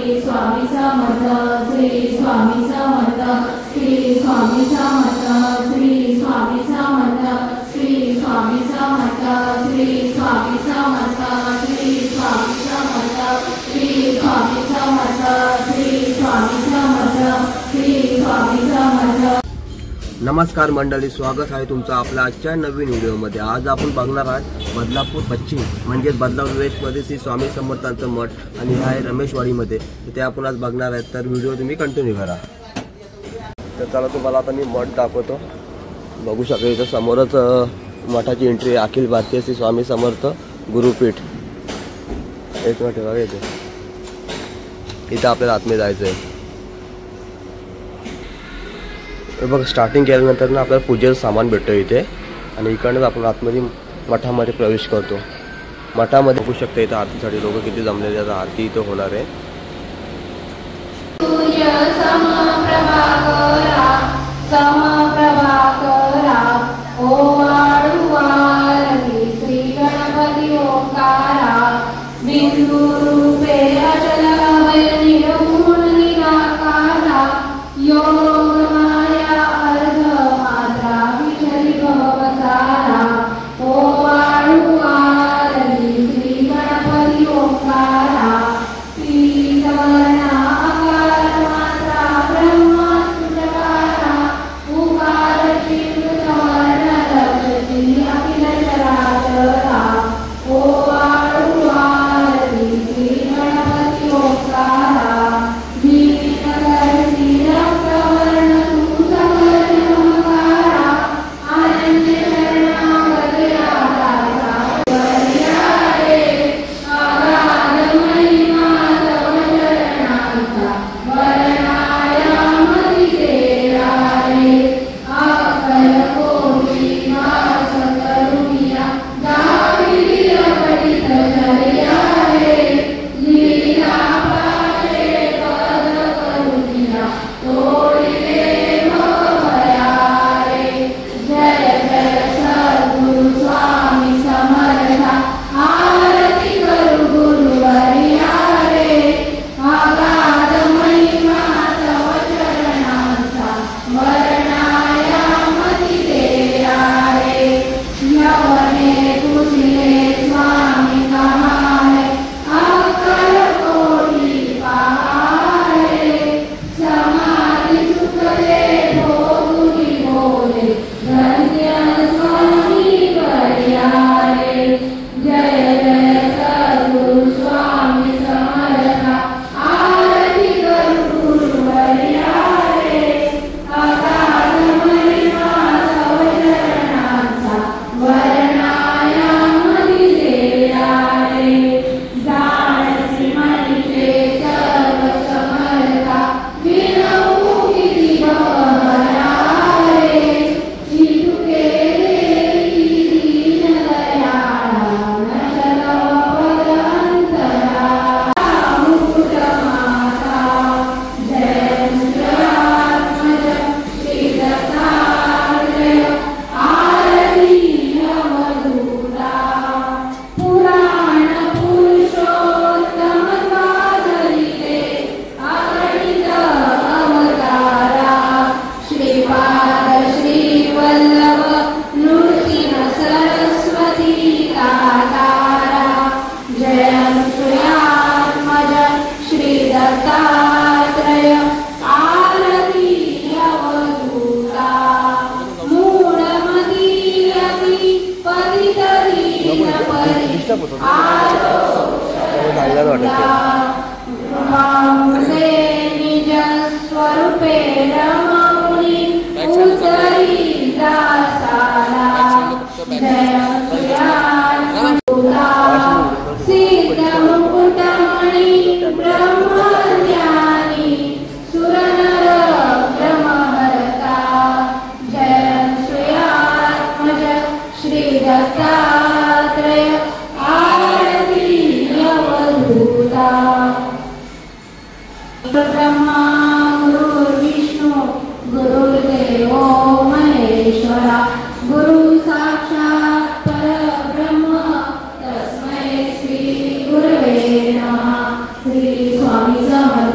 स्वामी समर्थ श्री स्वामी समर्थ श्री स्वामी समर्थ श्री स्वामी समर्थ श्री स्वामी समर्थ श्री स्वामी समर्थ श्री स्वामी समर्थ श्री स्वामी समर्थ श्री स्वामी समर्थ श्री स्वामी समर्थ। नमस्कार मंडळी, स्वागत आहे तुमचं आपल्या आजच्या नवीन व्हिडिओमध्ये। आज आपण बघणार आहोत बदलापूर पश्चिम म्हणजे बदलापूर वेस्टमध्ये श्री स्वामी समर्थांचं मठ आणि हे आहे रमेशवाडीमध्ये। ते आपण आज बघणार आहेत, तर व्हिडिओ तुम्ही कंटिन्यू करा। तर चला तुम्हाला आता मी मठ दाखवतो। बघू शकता इथं समोरच मठाची एंट्री आहे, अखिल भारतीय श्री स्वामी समर्थ गुरुपीठ। एक मिनिट बघा, इथं आपल्याला आतमध्ये जायचं आहे। बघ, स्टार्टिंग केल्यानंतर ना आपल्याला पूजेचं सामान भेटतं इथे आणि इकडनंच आपण आतमध्ये मठामध्ये प्रवेश करतो। मठामध्ये बघू शकता इथं आरतीसाठी लोक किती जमलेले आहेत। आरती इथं होणार आहे। श्री गणपती ओंकारा बिंदू रूपे अचल अभय निर्गुण निराकारा योग माया अर्ध मात्रा विचरी भवसारा ओवाळुवारली श्री गणपती ओंकारा पीतवर्णा आकार मात्रा ब्रह्मा सुचकारा उकार चित्तवर्ण लक्ष्मी अखिल चराचरा ओवाळुवारली श्री गणपती ओंकारा निज स्वरूपे रममुनि उतरी दासाला जय सिद्ध मुकुटमणि ब्रह्मज्ञानी सुरनर ब्रह्महर्ता जय श्रीयात्मज श्री दत्तात्रेय आरती अवधूता। ब्रह्मा गुरुर्विष्णु गुरुर्देवो महेश्वरा गुरु साक्षात् परब्रह्म तस्मै श्री गुरवे नमः। श्री स्वामी समर्थ।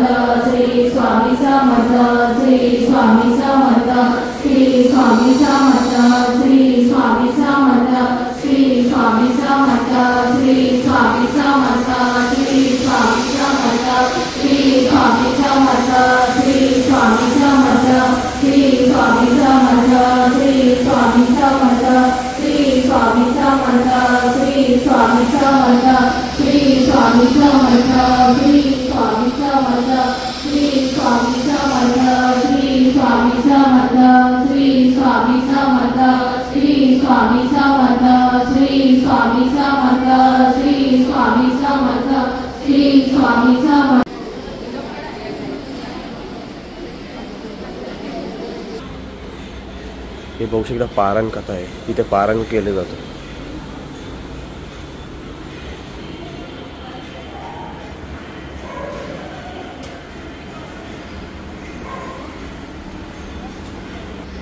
समर्थ श्री स्वामी समर्थ श्री स्वामी समर्थ श्री स्वामी समर्थ श्री स्वामी समर्थ श्री स्वामी समर्थ श्री स्वामी समर्थ श्री स्वामी समर्थ श्री स्वामी समर्थ श्री स्वामी समर्थ. हे बहुतेक पारायण कथा आहे, इथे पारायण केलं जातं.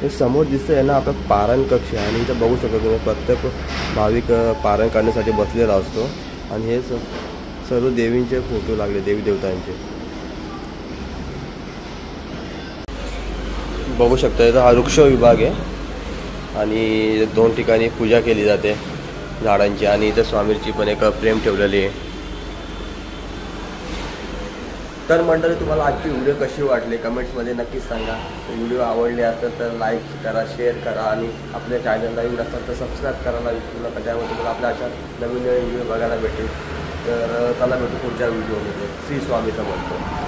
हे समोर दिसतंय आहे ना आपला पारायण कक्ष आहे आणि इथं बघू शकतो तुम्ही प्रत्येक भाविक पारायण करण्यासाठी बसलेला असतो आणि हे सर्व देवींचे फोटो लागले, देवी देवतांचे. बघू शकता इथं हा वृक्ष विभाग आहे आणि 2 ठिकाणी पूजा केली जाते झाडांची आणि इथं स्वामींची पण एक फ्रेम ठेवलेली आहे. तर मंडळी तुम्हाला आजची व्हिडिओ कशी वाटली कमेंट्समध्ये नक्कीच सांगा. व्हिडिओ आवडले असेल तर लाईक करा, शेअर करा आणि आपल्या चॅनलला येऊन असेल तर सबस्क्राईब करायला विसरू नका. त्यामुळे तुम्हाला आपल्या अशा नवीन व्हिडिओ बघायला भेटेल. तर चला भेटू पुढच्या व्हिडिओमध्ये. श्री स्वामी समर्थ.